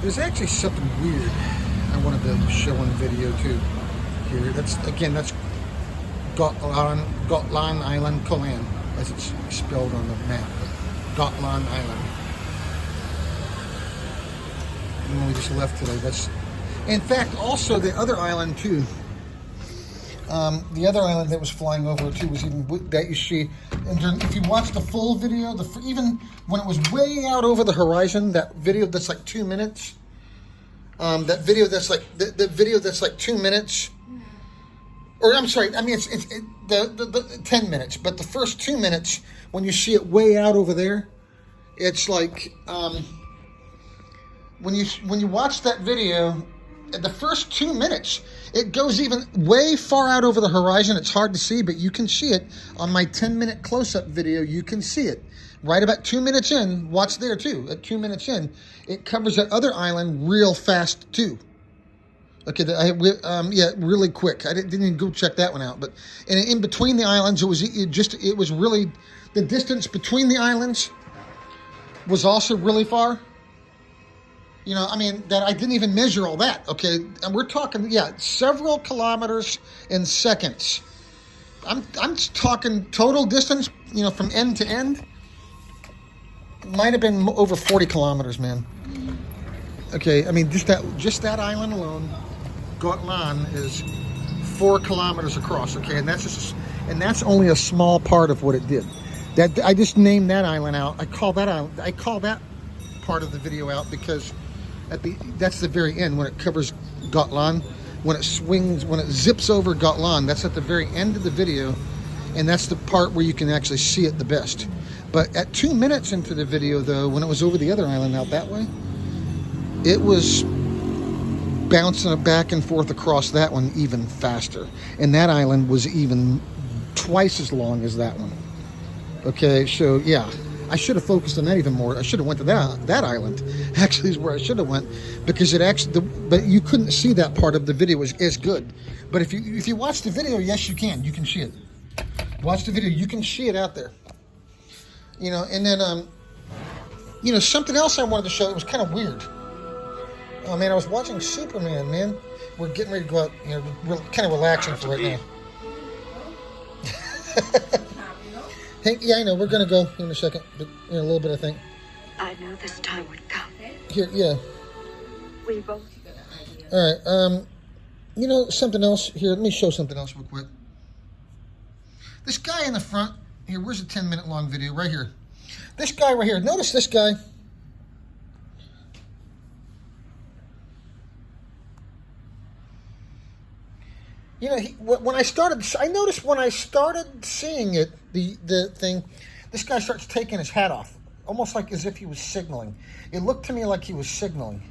There's actually something weird I wanted to show on video too. Here, that's Ko Lan Island, Ko Lan, as it's spelled on the map. Ko Lan Island. And when we just left today, that's. In fact, also the other island too. The other island that was flying over too was even that you see. And if you watch the full video, even when it was way out over the horizon, that video that's like 2 minutes. That video that's like the video that's like 2 minutes. Or I'm sorry, I mean it's the 10 minutes, but the first 2 minutes when you see it way out over there, it's like when you watch that video. The first 2 minutes, it goes even way far out over the horizon. It's hard to see, but you can see it on my 10-minute close-up video. You can see it right about 2 minutes in. Watch there too. At 2 minutes in, it covers that other island real fast too. Okay, yeah, really quick. I didn't even go check that one out. But in between the islands, it was really the distance between the islands was also really far. You know, I mean, that I didn't even measure all that, okay? And we're talking, yeah, several kilometers in seconds. I'm talking total distance, you know, from end to end. Might have been over 40 kilometers, man. Okay, I mean, just that island alone, Ko Lan, is 4 kilometers across, okay? And that's only a small part of what it did. That I just named that island out. I call that part of the video out because that's the very end when it covers Ko Lan. When it zips over Ko Lan, that's at the very end of the video, and that's the part where you can actually see it the best. But at 2 minutes into the video, though, when it was over the other island out that way, it was bouncing back and forth across that one even faster, and that island was even twice as long as that one. Okay, so yeah. I should have focused on that even more. I should have went to that island. Actually, is where I should have went, because but you couldn't see that part of the video as good. But if you watch the video, yes, you can. You can see it. Watch the video. You can see it out there. You know, and then you know, something else I wanted to show. It was kind of weird. Oh man, I was watching Superman. Man, we're getting ready to go out. You know, we're kind of relaxing for right now. Yeah, I know. We're going to go in a second, but in a little bit, I think. I knew this time would come. Here, yeah. We both. All right. You know, something else. Here, let me show something else real quick. This guy in the front. Here, where's the 10-minute long video? Right here. This guy right here. Notice this guy. You know, I noticed when I started seeing it, the thing, this guy starts taking his hat off, almost like as if he was signaling. It looked to me like he was signaling.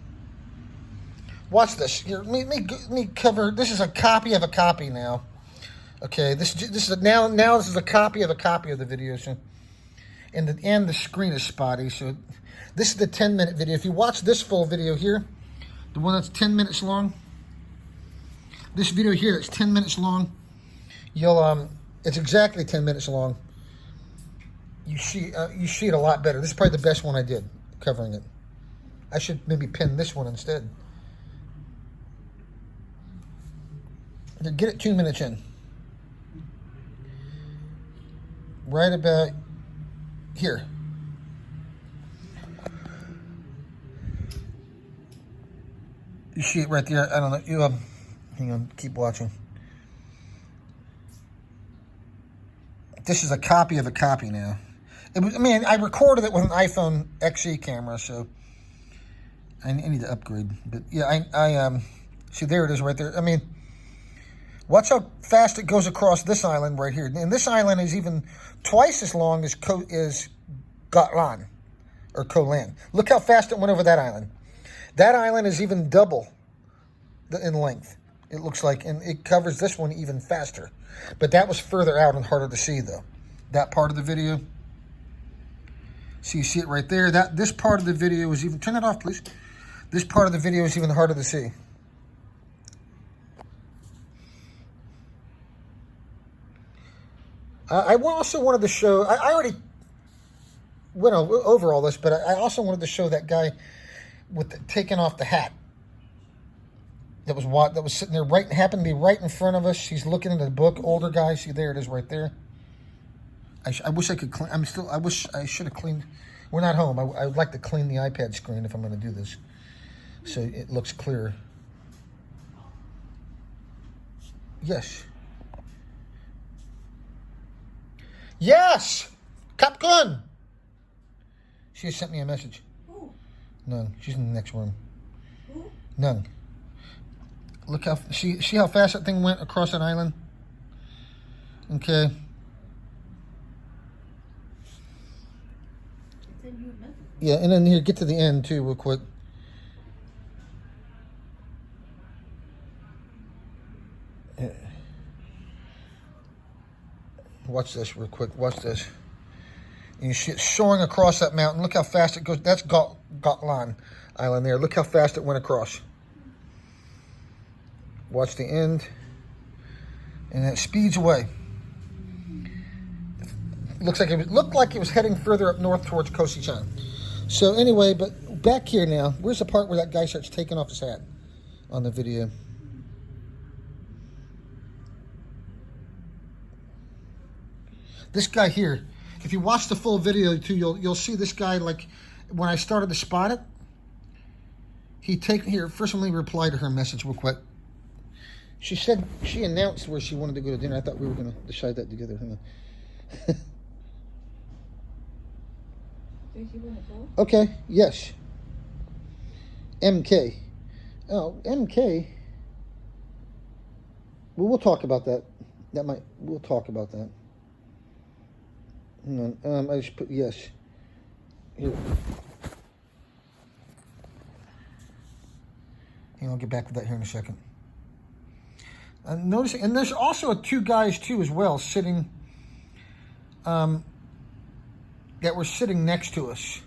Watch this. Here, let me cover. This is a copy of a copy now. Okay, this is a copy of the video. So, and the screen is spotty. So, this is the 10-minute video. If you watch this full video here, the one that's 10 minutes long. This video here that's 10 minutes long, it's exactly 10 minutes long. You see it a lot better. This is probably the best one I did, covering it. I should maybe pin this one instead. Get it 2 minutes in. Right about here. You see it right there. I don't know. Hang on, keep watching. This is a copy of a copy now. I recorded it with an iPhone XE camera, so I need to upgrade. But yeah, I see, there it is right there. I mean, watch how fast it goes across this island right here. And this island is even twice as long as Ko Lan, or Ko Lan. Look how fast it went over that island. That island is even double in length. It looks like, and it covers this one even faster. But that was further out and harder to see, though. That part of the video. So you see it right there. This part of the video is even, turn that off, please. This part of the video is even harder to see. I also wanted to show, I already went over all this, but I also wanted to show that guy with taking off the hat. That was sitting there, happened to be right in front of us. She's looking at the book. Older guy, see, there it is, right there. I wish I could clean. I wish I should have cleaned. We're not home. I would like to clean the iPad screen if I'm going to do this, so it looks clearer. Yes. Yes. Cap Gun. She has sent me a message. Who? None. She's in the next room. Who? None. Look how see how fast that thing went across an island. Okay. Yeah, and then here, get to the end too, real quick. Yeah. Watch this real quick. Watch this. And you see it soaring across that mountain. Look how fast it goes. That's Ko Lan Island there. Look how fast it went across. Watch the end. And it speeds away. Looked like it was heading further up north towards Kosi-chan. So anyway, but back here now. Where's the part where that guy starts taking off his hat on the video? This guy here, if you watch the full video too, you'll see this guy, like when I started to spot it, first let me reply to her message real quick. She announced where she wanted to go to dinner. I thought we were going to decide that together. Hang on. Okay, yes. MK. Oh, MK. Well, we'll talk about that. We'll talk about that. Hang on. I just put yes. Here. And I'll get back to that here in a second. I'm noticing, and there's also two guys too as well sitting, that were sitting next to us.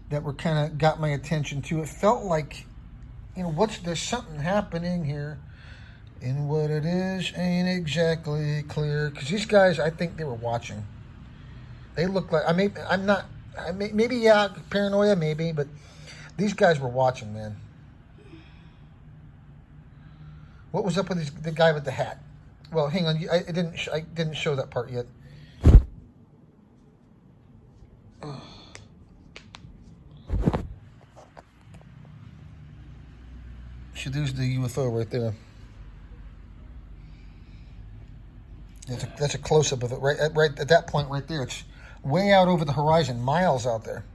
That were kind of got my attention too. It felt like, there's something happening here. And what it is ain't exactly clear. Because these guys, I think they were watching. They look like, maybe, yeah, paranoia, maybe, but these guys were watching, man. What was up with the guy with the hat? Well, hang on, I didn't show that part yet. So there's the UFO right there. That's a close-up of it, right at that point right there. It's way out over the horizon, miles out there.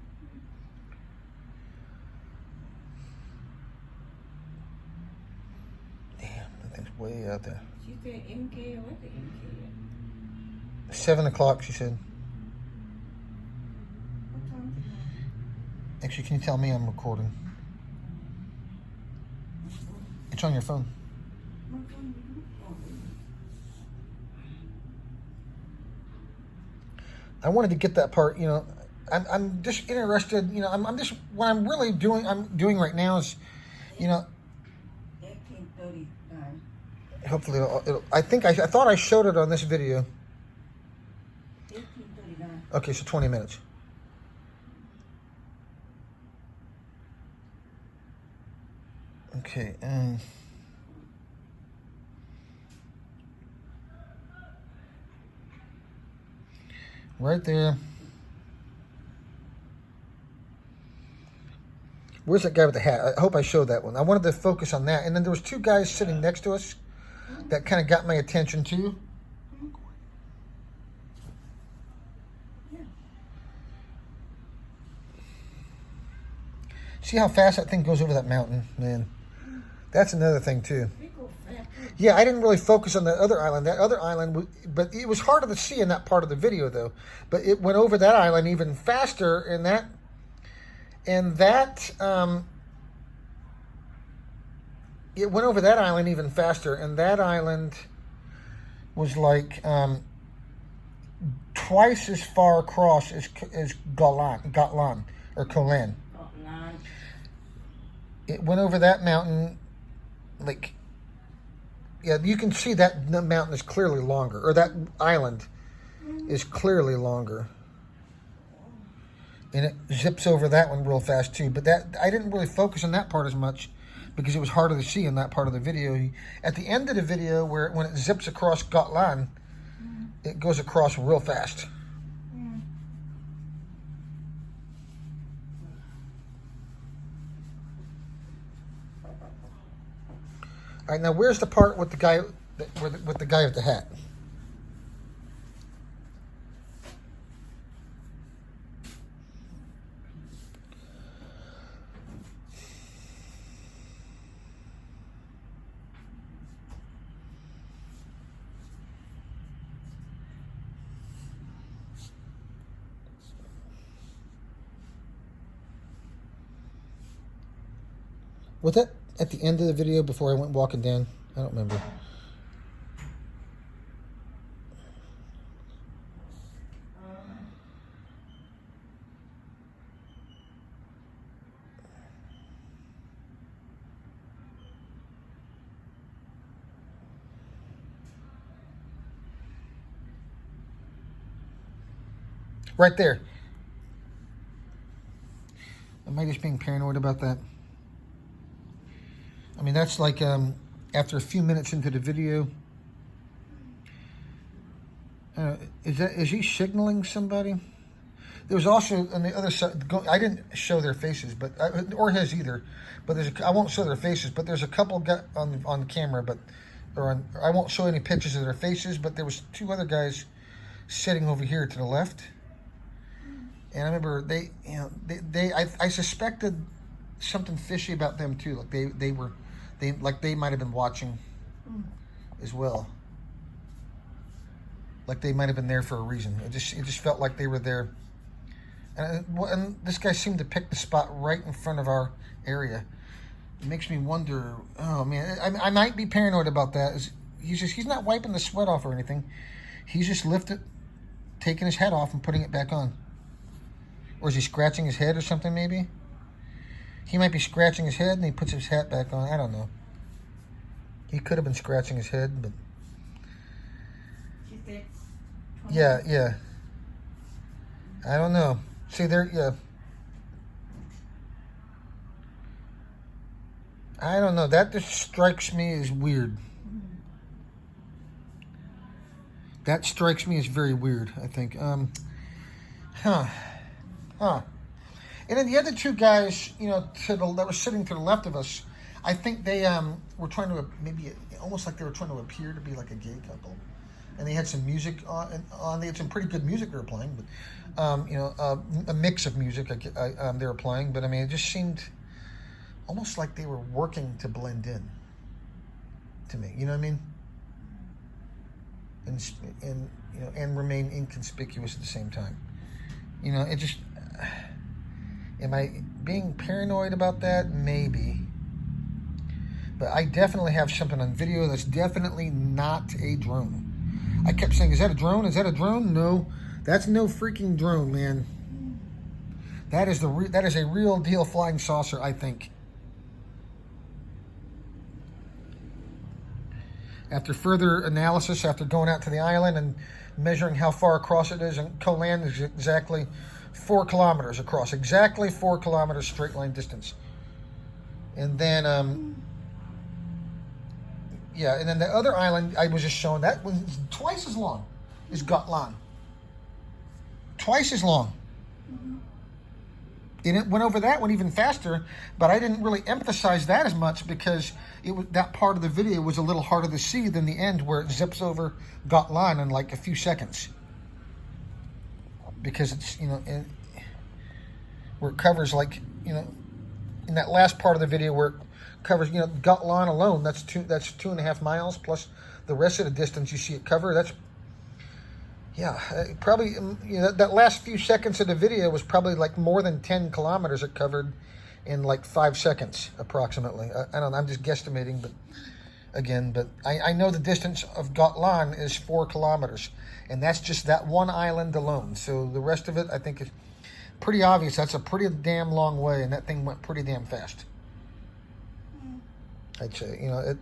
Damn, that thing's way out there. She said MK or what the MK? 7 o'clock, she said. What time is it? Actually, can you tell me I'm recording? It's on your phone. My phone. I wanted to get that part, I'm just interested, I'm just, what I'm really doing right now is, 1839. hopefully I thought I showed it on this video. 1839. Okay, so 20 minutes. Okay, right there. Where's that guy with the hat? I hope I showed that one. I wanted to focus on that. And then there was two guys sitting next to us that kind of got my attention too. Yeah. See how fast that thing goes over that mountain, man. That's another thing too. They go fast. Yeah, I didn't really focus on that other island. That other island, but it was harder to see in that part of the video, though. But it went over that island even faster, and it went over that island even faster, and that island was like twice as far across as Ko Lan. It went over that mountain, like. Yeah, you can see that the mountain is clearly longer, or that island is clearly longer. And it zips over that one real fast too. But that I didn't really focus on that part as much because it was harder to see in that part of the video. At the end of the video, when it zips across Ko Lan, it goes across real fast. All right, now where's the part with the guy with the guy with the hat? Was that at the end of the video before I went walking down? I don't remember. Right there. Am I just being paranoid about that? I mean, that's like after a few minutes into the video. Is he signaling somebody? There was also on the other side. I didn't show their faces, but or his either. But I won't show their faces. But there's a couple on camera, I won't show any pictures of their faces. But there was two other guys sitting over here to the left. And I remember I suspected something fishy about them too. Like they might have been watching as well. Like they might have been there for a reason. It just felt like they were there. And this guy seemed to pick the spot right in front of our area. It makes me wonder. Oh man, I might be paranoid about that. He's not wiping the sweat off or anything. He's just taking his hat off and putting it back on. Or is he scratching his head or something maybe? He might be scratching his head and he puts his hat back on. I don't know. He could have been scratching his head, but... Yeah. I don't know. See, yeah. I don't know. That just strikes me as weird. That strikes me as very weird, I think. And then the other two guys, that were sitting to the left of us, I think they were trying to almost like they were trying to appear to be like a gay couple, and they had some music on. They had some pretty good music they were playing, but a mix of music they were playing. But I mean, it just seemed almost like they were working to blend in to me. You know what I mean? And remain inconspicuous at the same time. It just... Am I being paranoid about that? Maybe. But I definitely have something on video that's definitely not a drone. I kept saying, is that a drone? Is that a drone? No. That's no freaking drone, man. That is a real deal flying saucer, I think. After further analysis, after going out to the island and measuring how far across it is, and Ko Lan is exactly 4 kilometers across, exactly 4 kilometers straight line distance. And then, and then the other island I was just showing, that was twice as long as Ko Lan. Twice as long. And it went over that one even faster, but I didn't really emphasize that as much because that part of the video was a little harder to see than the end where it zips over Ko Lan in like a few seconds. Because it's, where it covers like, in that last part of the video where it covers, Ko Lan alone, that's 2.5 miles plus the rest of the distance you see it cover. That's, probably, that last few seconds of the video was probably like more than 10 kilometers it covered in like 5 seconds approximately. I don't know, I'm just guesstimating, but I know the distance of Ko Lan is 4 kilometers. And that's just that one island alone. So the rest of it, I think, is pretty obvious. That's a pretty damn long way, and that thing went pretty damn fast. I'd say, it...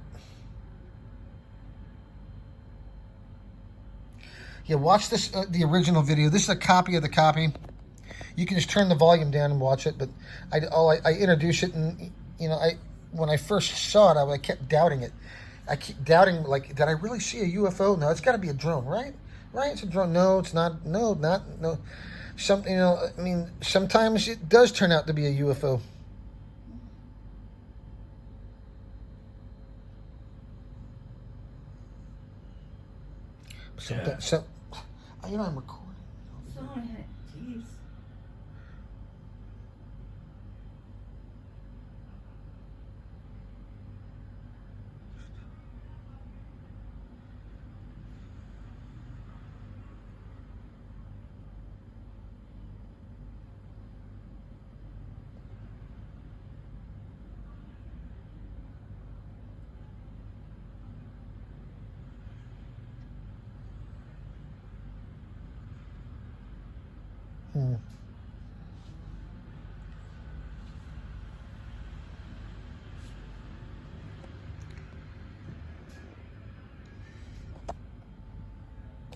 Yeah, watch this, the original video. This is a copy of the copy. You can just turn the volume down and watch it. But I introduce it, and when I first saw it, I kept doubting it. I keep doubting, like, did I really see a UFO? No, it's got to be a drone, right? Right? It's a drone. No, it's not. No. Sometimes it does turn out to be a UFO. I'm recording. Sorry, jeez.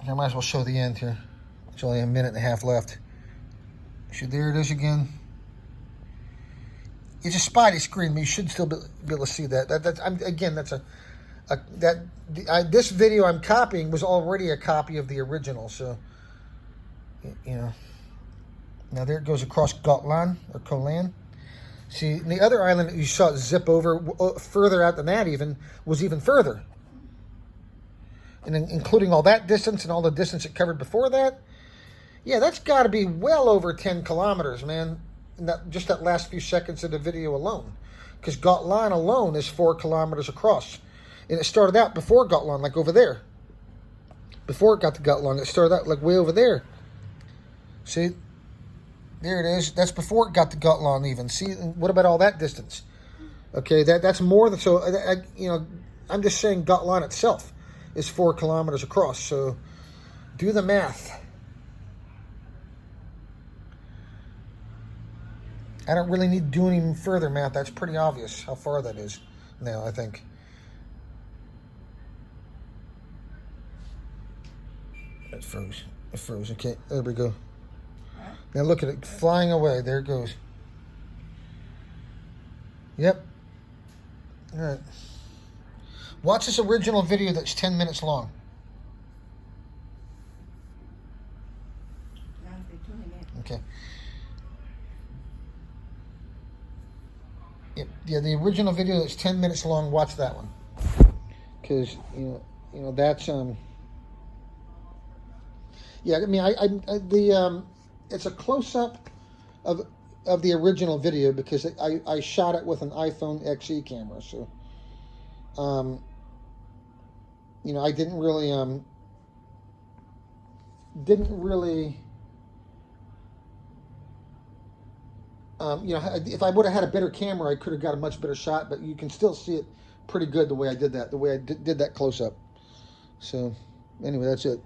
I might as well show the end here. It's only a minute and a half left. So there it is again. It's a spotty screen, but you should still be able to see that. This video I'm copying was already a copy of the original. So, now there it goes across Ko Lan or Ko Lan. See, the other island that you saw it zip over further out than that was even further. And including all that distance and all the distance it covered before that, yeah, that's got to be well over 10 kilometers, man. In just that last few seconds of the video alone. Because Ko Lan alone is 4 kilometers across. And it started out before Ko Lan, like over there. Before it got to Ko Lan, it started out like way over there. See? There it is. That's before it got to Ko Lan even. See, what about all that distance? Okay, that's more than... So, I'm just saying Ko Lan itself is 4 kilometers across. So, do the math. I don't really need to do any further math. That's pretty obvious how far that is now, I think. It froze. It froze. Okay, there we go. Now look at it flying away. There it goes. Yep. All right. Watch this original video that's 10 minutes long. Okay. Yeah, the original video that's 10 minutes long. Watch that one, because that's Yeah, I mean, it's a close up of the original video because I shot it with an iPhone XE camera, so I didn't really if I would have had a better camera, I could have got a much better shot, but you can still see it pretty good the way I did that, the way I did that close up. So, anyway, that's it.